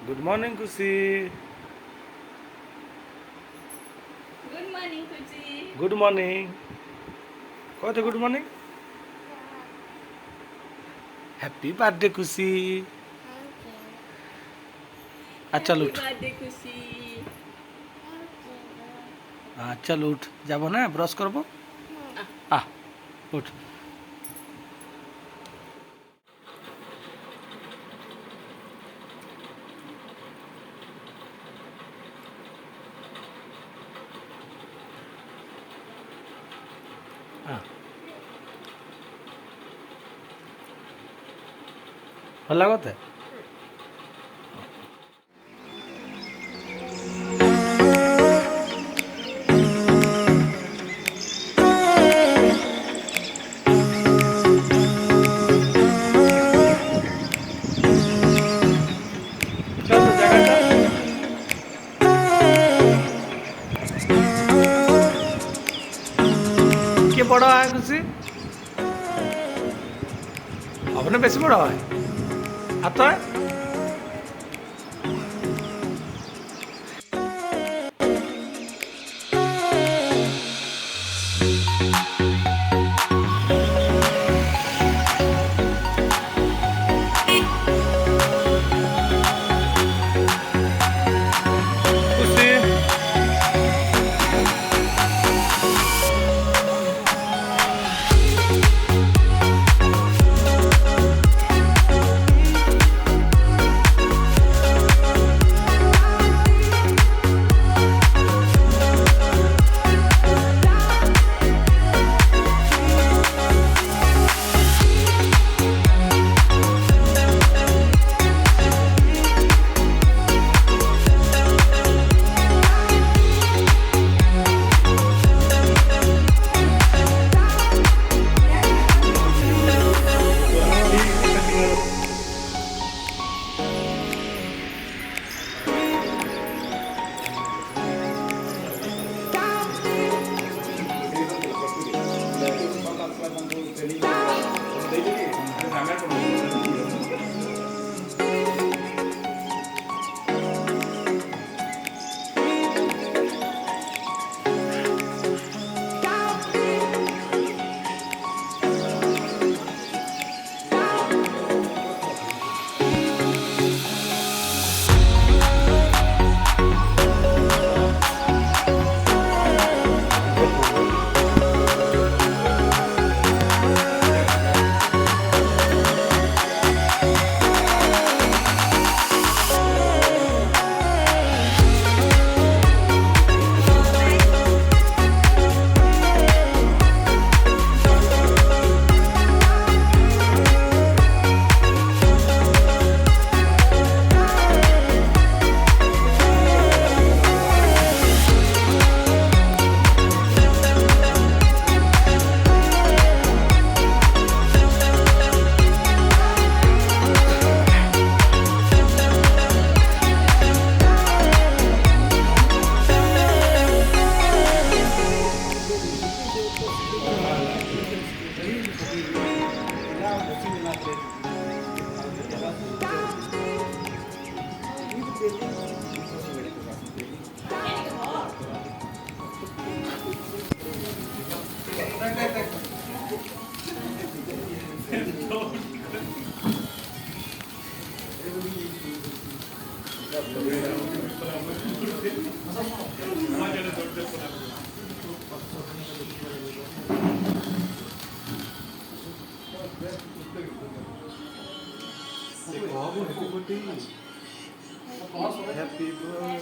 Good morning खुशी। Good morning खुशी। Good morning. कहते गुड मॉर्निंग। हैप्पी बर्थडे खुशी। चल उठ। बर्थडे खुशी। चल उठ যাব না ব্রাশ করব। उठ। ଭଲ କଥା। किए बड़ है खुशी अपने बेसी बड़ है हाथ है।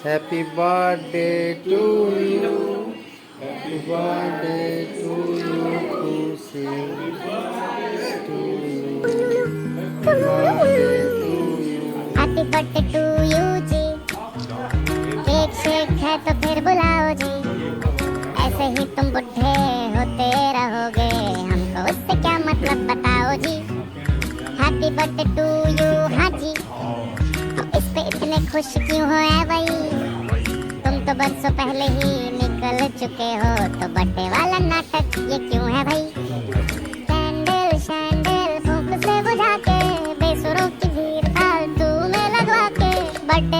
Happy birthday to you. Happy birthday to you, Kusi. To you. Happy birthday to you. Happy birthday to you ji. Cake shake है तो फिर बुलाओ जी। ऐसे ही तुम बुढ़े होते रहोगे, हमको उससे क्या मतलब बताओ जी। Happy birthday to you. हाँ जी, हम इस पे इतने खुश क्यों हो ऐ भाई। तुम तो बरसों पहले ही निकल चुके हो, तो बर्थडे वाला नाटक ये क्यों है भाई। कैंडल शैंडल फूंक से बुझा के, बेसुरों की भीड़ फालतू में लगवा के, बर्थडे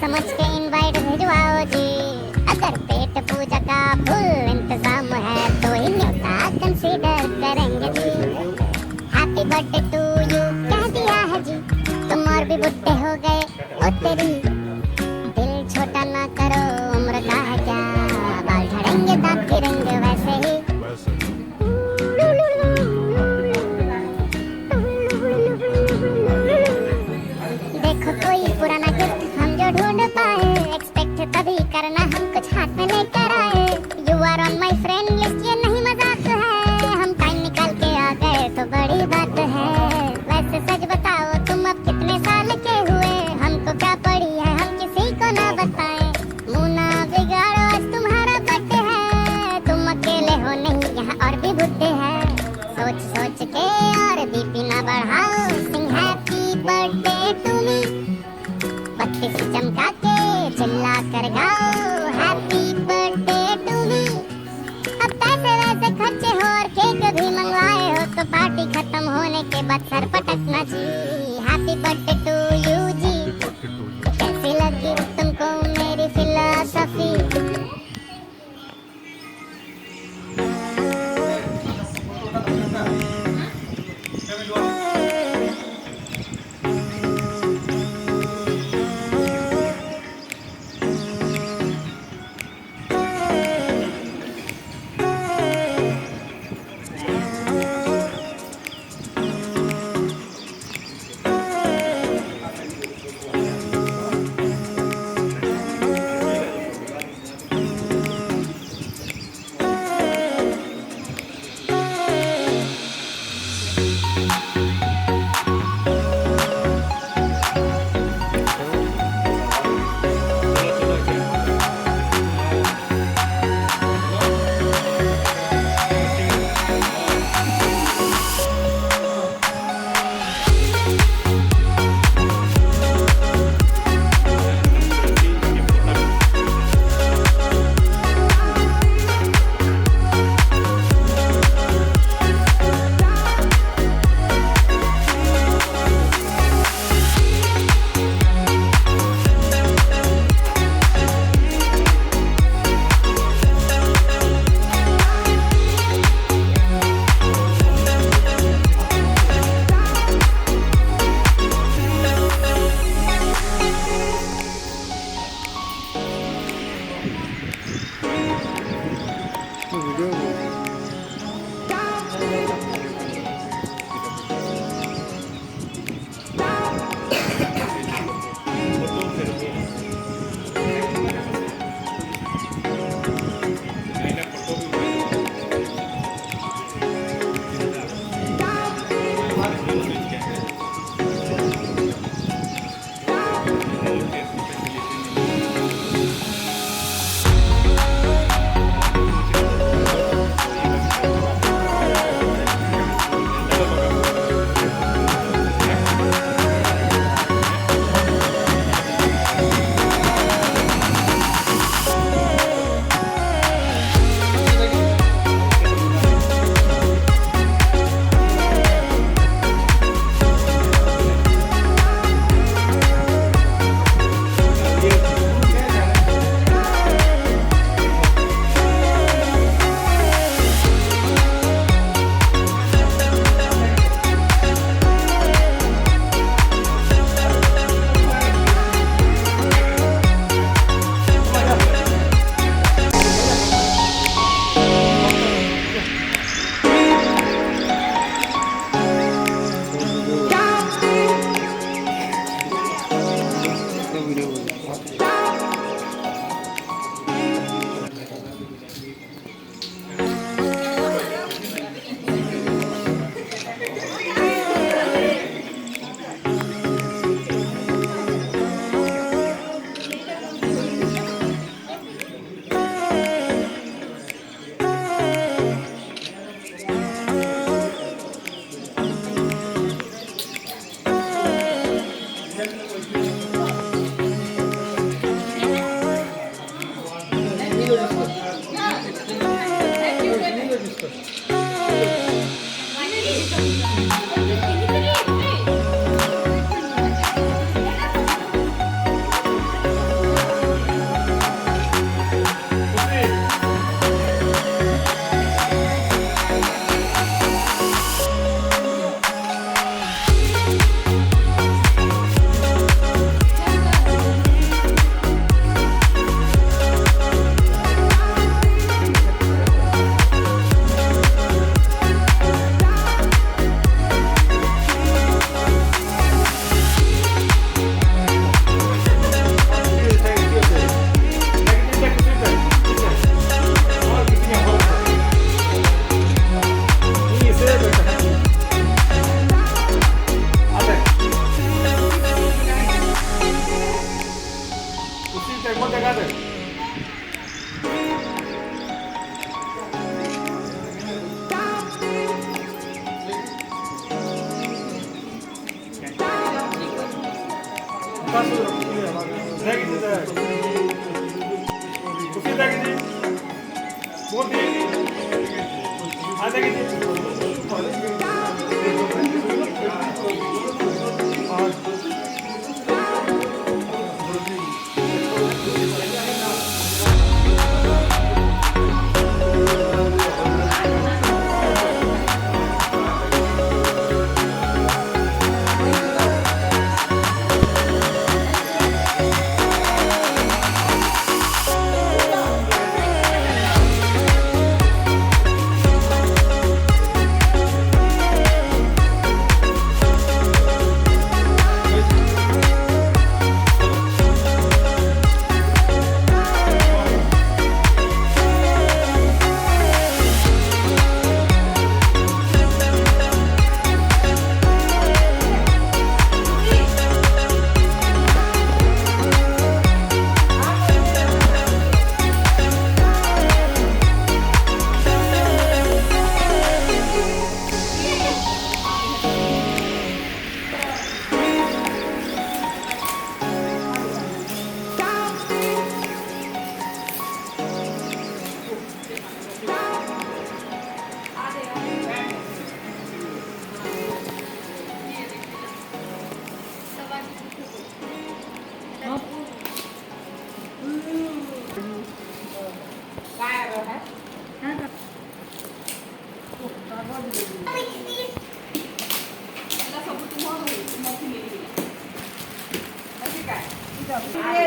समझ के इनवाइट भिजवाओ जी। अगर पेट पूजा का फुल इंतजाम है तो ही न्योता कंसीडर करेंगे जी। हैप्पी बर्थडे टू यू कह दिया है जी, तुम और भी बुढ़े हो गए ओ तेरी। दिल छोटा ना करो, उम्र का है क्या, बाल झड़ेंगे दांत गिरेंगे वैसे ही। देखो कोई पुराना गिफ्ट हम जो ढूंढ पाए,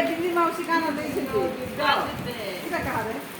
दिल्ली मावशी का ना 네. का